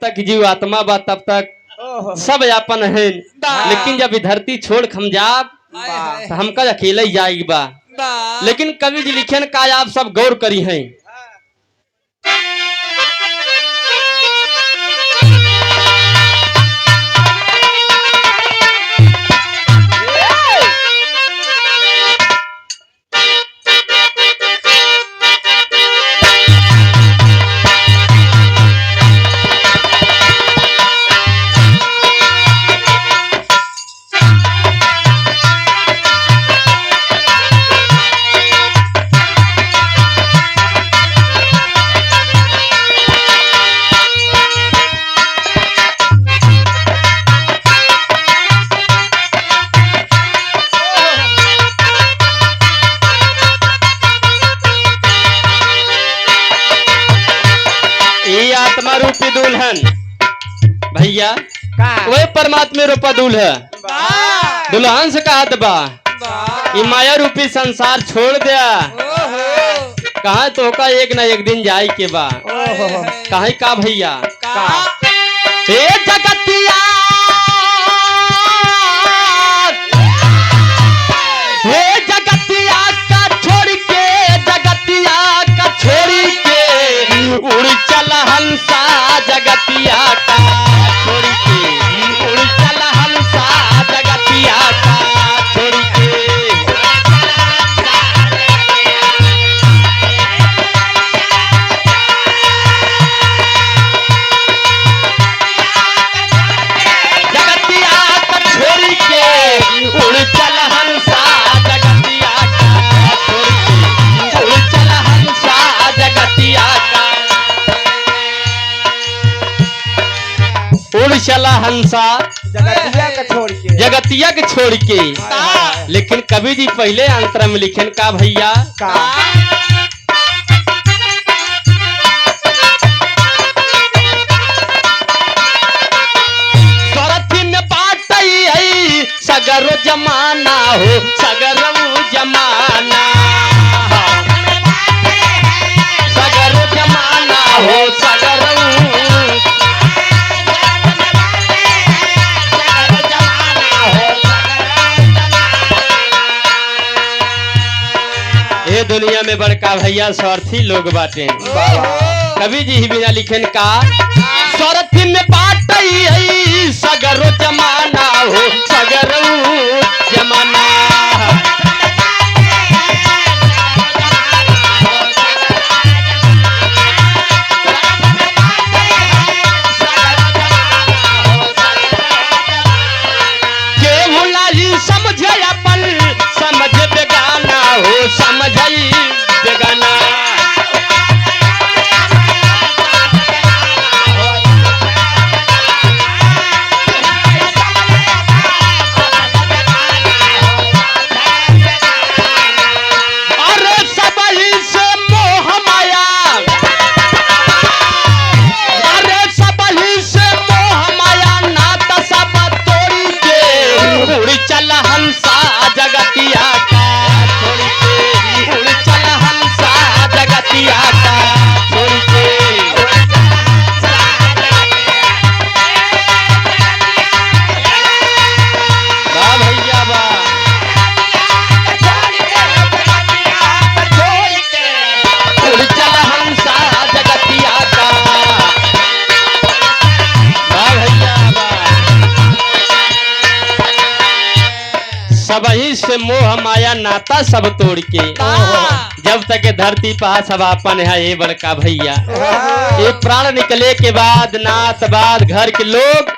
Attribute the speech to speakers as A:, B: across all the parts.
A: तक जीव आत्मा बा तब तक सब यापन है, लेकिन जब धरती छोड़ खम जाब तो हमका अकेले ही जाएगी बा। लेकिन कवि जी लिखन का आप सब गौर करी हैं। आत्मा रूपी दुल्हन भैया वही परमात्मा रूपा दुल्हन दुल्हन से कहत बा ये माया रूपी संसार छोड़ दिया कहा तो का एक ना एक दिन जाए के बा कहा का भैया हे जगतिया हे जगतिया का छोड़ के जगतिया का छोड़ के उड़ चल हंसा जगतिया का छोड़ के उड़ चल हंसा जगतिया का छोड़ के जगतिया का छोड़ के उड़ चल हंसा जगतिया का छोड़ के उड़ चल हंसा जगतिया का उड़ चला हंसा जगतिया के छोड़ के। लेकिन कवि जी पहले अंतरा में लिखन का भैया स्वरथी में बात है सगरो जमाना हो सगरो जमाना सगरो जमाना हो सगरो दुनिया में बड़का भैया स्वार्थी लोग बाटे। कवि जी ही बिना लिखन का स्वार्थी में बात है सगरो जमाना हो सगरो जमाना के भुलाई समझे अपन समझ बेगाना हो समझ बेगाना अरे सबही से मोह माया अरे सबही से मोह माया नात सब तोड़ी के उड़ चल हंसा जगतिया का छोड़ के उड़ चल हंसा जगतिया का छोड़ के वाह भैया वाह उड़ चल हंसा जगतिया का वाह भैया वाह सबही से मोह माया नाता सब तोड़ के जब तक धरती पा सब अपन है ये बड़का भैया ये प्राण निकले के बाद नात बाद घर के लोग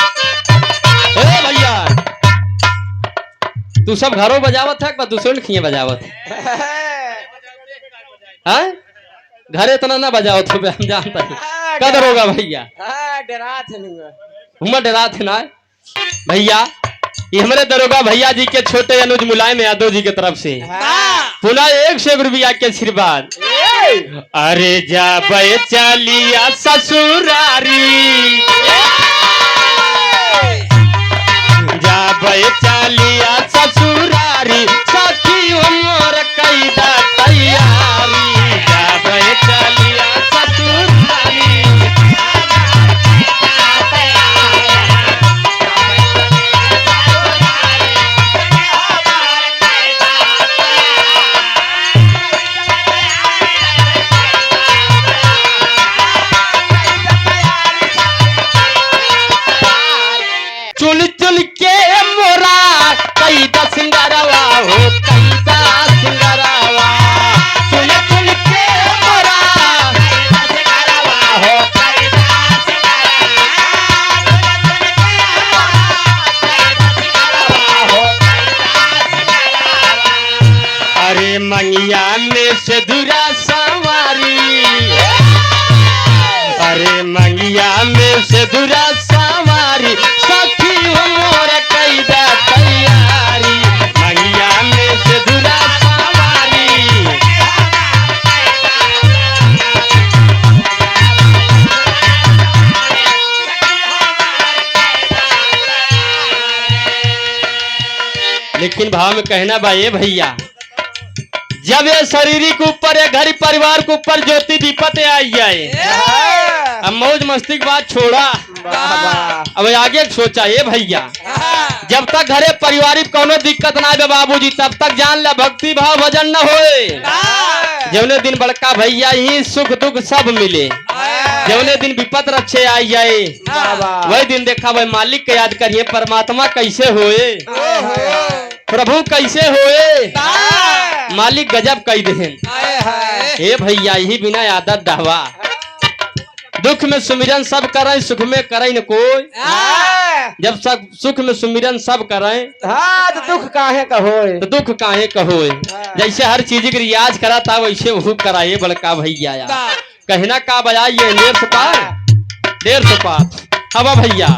A: ए भैया तू सब घरों बजावत है दूसरे खिए बजावत है घर इतना ना बजावत हो हम जानता है कदर होगा भैया हम डरा थे ना भैया ये हमारे दरोगा भैया जी के छोटे अनुज मुलायम यादव जी की तरफ से पुनः 100 रुपया के आशीर्वाद। अरे जा चलिया ससुरारी जा चलिया ससुरारी सखी उमर कई मंगिया में से दूरा सवारी, अरे मंगिया में से दूरा सवारी, सखी हो मोर कैदा तैयारी, मंगिया में से दूरा सवारी। लेकिन भाव में कहना बा ये भैया, जब ये शरीरिक ऊपर या घर परिवार के ऊपर ज्योति विपत आई जाए, अब मौज मस्ती की बात छोड़ा, अब आगे सोचा ये भैया, जब तक घरे पारिवारिक कोनो दिक्कत ना है बाबूजी, तब तक जान ला भक्ति भाव भजन न होए। जवने दिन बड़का भैया ही सुख दुख सब मिले, जवने दिन विपत रक्षे आई जाए, वही दिन देखा भाई मालिक के याद करिए, परमात्मा कैसे होए, प्रभु कैसे होए, मालिक गजब कई देन। हे भैया यही बिना आदत दहवा, दुख में सुमिरन सब करें, सुख में करें न कोई, जब सब सुख में सुमिरन सब करें,
B: तो दुख काहे का होए,
A: तो दुख काहे का होए। जैसे हर चीज के रियाज करा था वैसे वो कराए बड़का भैया। कहना का बजाइए देर से पार हवा भैया।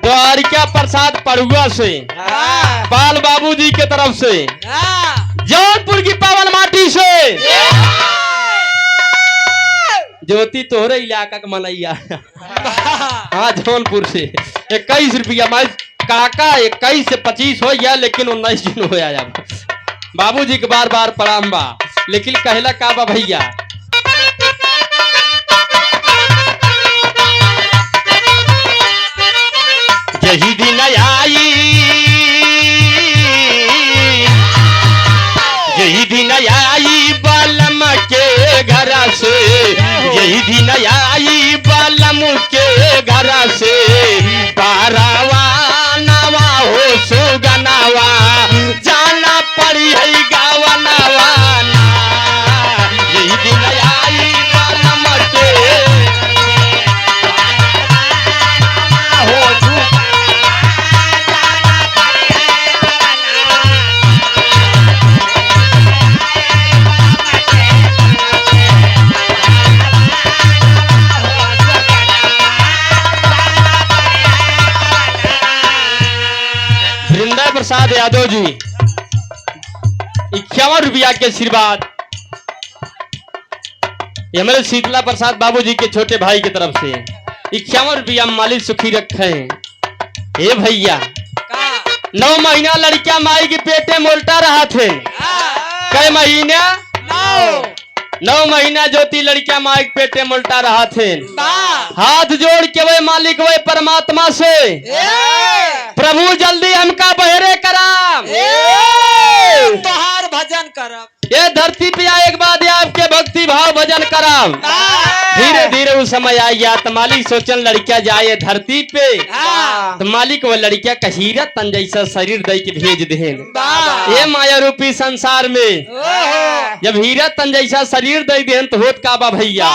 A: द्वारिका प्रसाद पड़ुआ से पाल बाबूजी के तरफ से, जौनपुर की पावन माटी से, ज्योति तोहरे इलाका का मनैया, हाँ जौनपुर से 21 रुपया मैं काका 21 से 25 हो गया, लेकिन 19 दिन हो आया। बाबूजी के बार बार प्रणाम बा, लेकिन कहला का बा भैया, यही दिन आई, यही दिन आई बालम के घर से, यही दिन आई बालम के घर से, पारावा नवा हो सुगनावा, जाना पड़ी है गावा नवा, यही दिन आई बालम के हो प्रसाद यादव जी 51 रुपया के आशीर्वाद, हमारे शीतला प्रसाद बाबूजी के छोटे भाई की तरफ से 51 रुपया मालिक सुखी रखे। हे भैया 9 महीना लड़कियां माई के पेटे मोलटा रहा थे, कई महीना 9 महीना ज्योति लड़कियां माई के पेटे मोलटा रहा थे। हाथ जोड़ के वे मालिक वे परमात्मा से, प्रभु जल्दी हमका बहरे कराम,
B: तोहार भजन करब,
A: ये धरती पे आए के बाद आपके भक्ति भाव भजन कराम। धीरे धीरे उस समय आई गया तो मालिक सोचन लड़कियां जाए धरती पे, तो मालिक वो लड़कियां का हीरा तन जैसा शरीर दे के भेज देन ये माया रूपी संसार में। जब हीरा तन जैसा शरीर दे देन तो होत का बा भैया,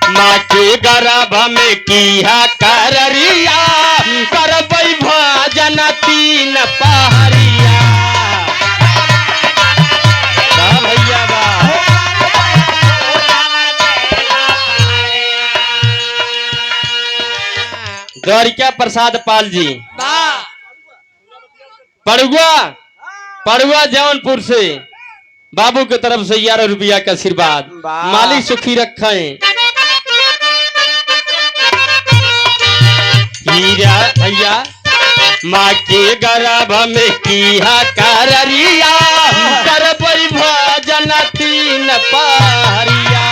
A: माँ के गर्भ में किया कररिया, करबै भजन 3 पहरिया। भैया बा द्वारिका प्रसाद पाल जी पड़ुआ जौनपुर से बाबू की तरफ से 11 रुपया का आशीर्वाद, मालिक सुखी रखें। हीरा भैया माँ के गर्भ में किया कररिया, करबै भजन 3 पहरिया।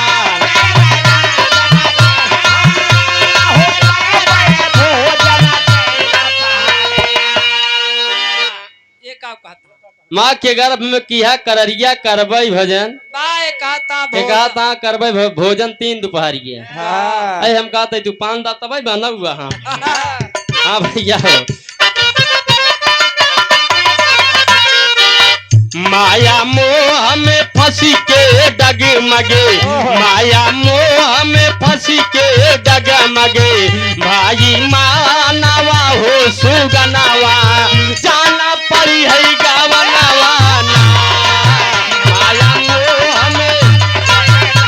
A: माँ के गर्भ में किया कररिया, करबै भजन कहता करबै भोजन 3 दोपहरिया। हम कहते तू 5 दाता भाई बना हुआ। हाँ भैया माया मोह में फंसी के डगमगे, माया मोह में फंसी के मांगे भाई मानवा हो सुगनावा जाना पड़ी है गावनावा ना माया मोह में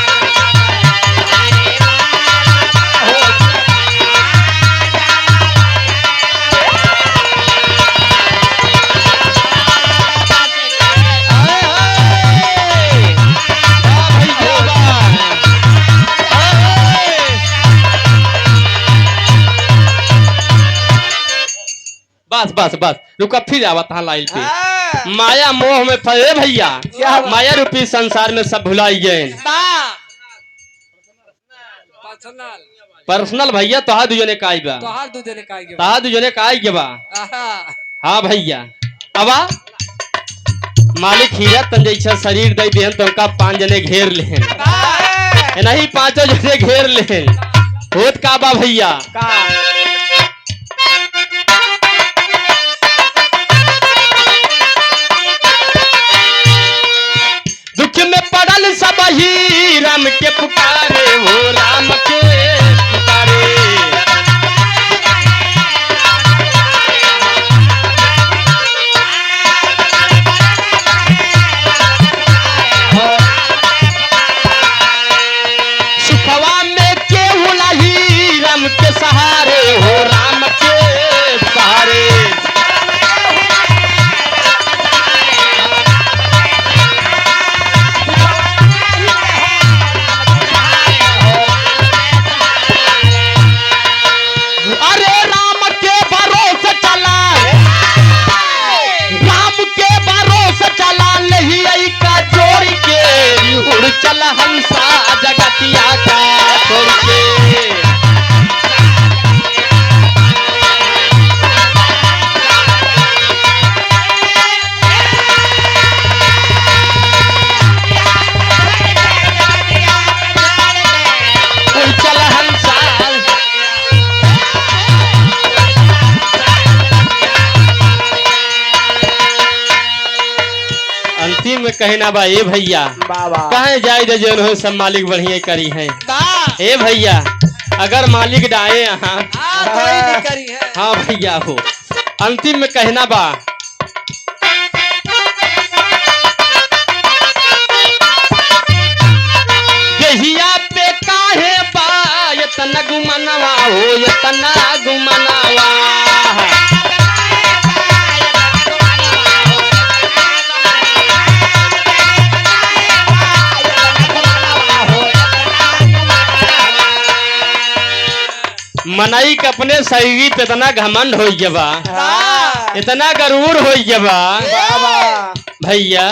A: बस बस बस रुका फिर आवत हाँ लाइन पे माया मोह में फंसे भैया
B: क्या?
A: माया रूपी संसार में सब भुलाई गए पर्सनल भैया तोहार दुजने काई बा तोहार दुजने काई के बा हाँ भैया अबा मालिक हीरा तन जैसा शरीर दे देहन तो उनका 5 जने घेर लेहन नहीं 5 जने घेर लेहन होत का बा भैया दुख में पड़ल सब ही राम के पुकारे हो राम के पुकारे सुखवा में केहू नहीं राम के सहारे हो राम के सहारे अरे राम के भरोसे चला राम के भरोसे चला नहीं आई का जोड़ के उड़ चल हंसा जगतिया का छोड़ के उड़ चल हंसा अंतिम में कहना बा ए भैया
B: बाबा
A: कहे जाए दे जन हो सब मालिक बढ़िया करी है ए भैया अगर मालिक डाए यहाँ हाँ भैया हो अंतिम में कहना बा देहिया पे काहे बा इतना गुमनवा हो इतना गुमनवा मनई के अपने शरीर पे इतना घमंड हो जबा इतना गरूर हो जबा भैया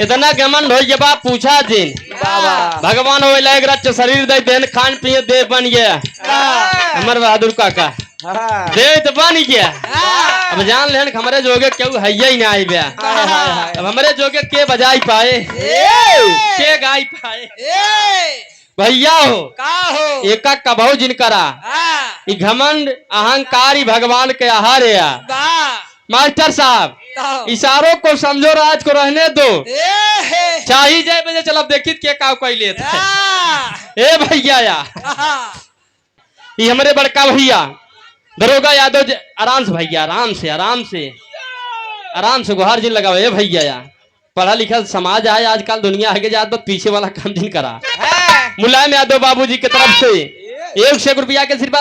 A: इतना घमंड हो जबा पूछा दिन भगवान हो एक रच शरीर दे देन खान पिए दे बन गया हमर बहादुर काका दे तो बन गया अब जान लेन हमारे जोगे क्यों है ही ना आई बया अब हमारे जोगे के बजाई पाए के गाई पाए भैया हो एक कबहू जिन करा ई घमंड अहंकार ही भगवान के आहार है मास्टर साहब इशारों को समझो राज को रहने दो चाहिए जाए बजे चलो देखित के का कोई लेते ए भैया या ये हमारे बड़का भैया दरोगा यादव आराम से भैया आराम से गुहार जिन लगाओ ए भैया या पढ़ा लिखा समाज आए आजकल दुनिया आगे जा तो पीछे वाला काम जिन करा मुलायम यादव बाबूजी की तरफ से 1 रुपया के सिर्फ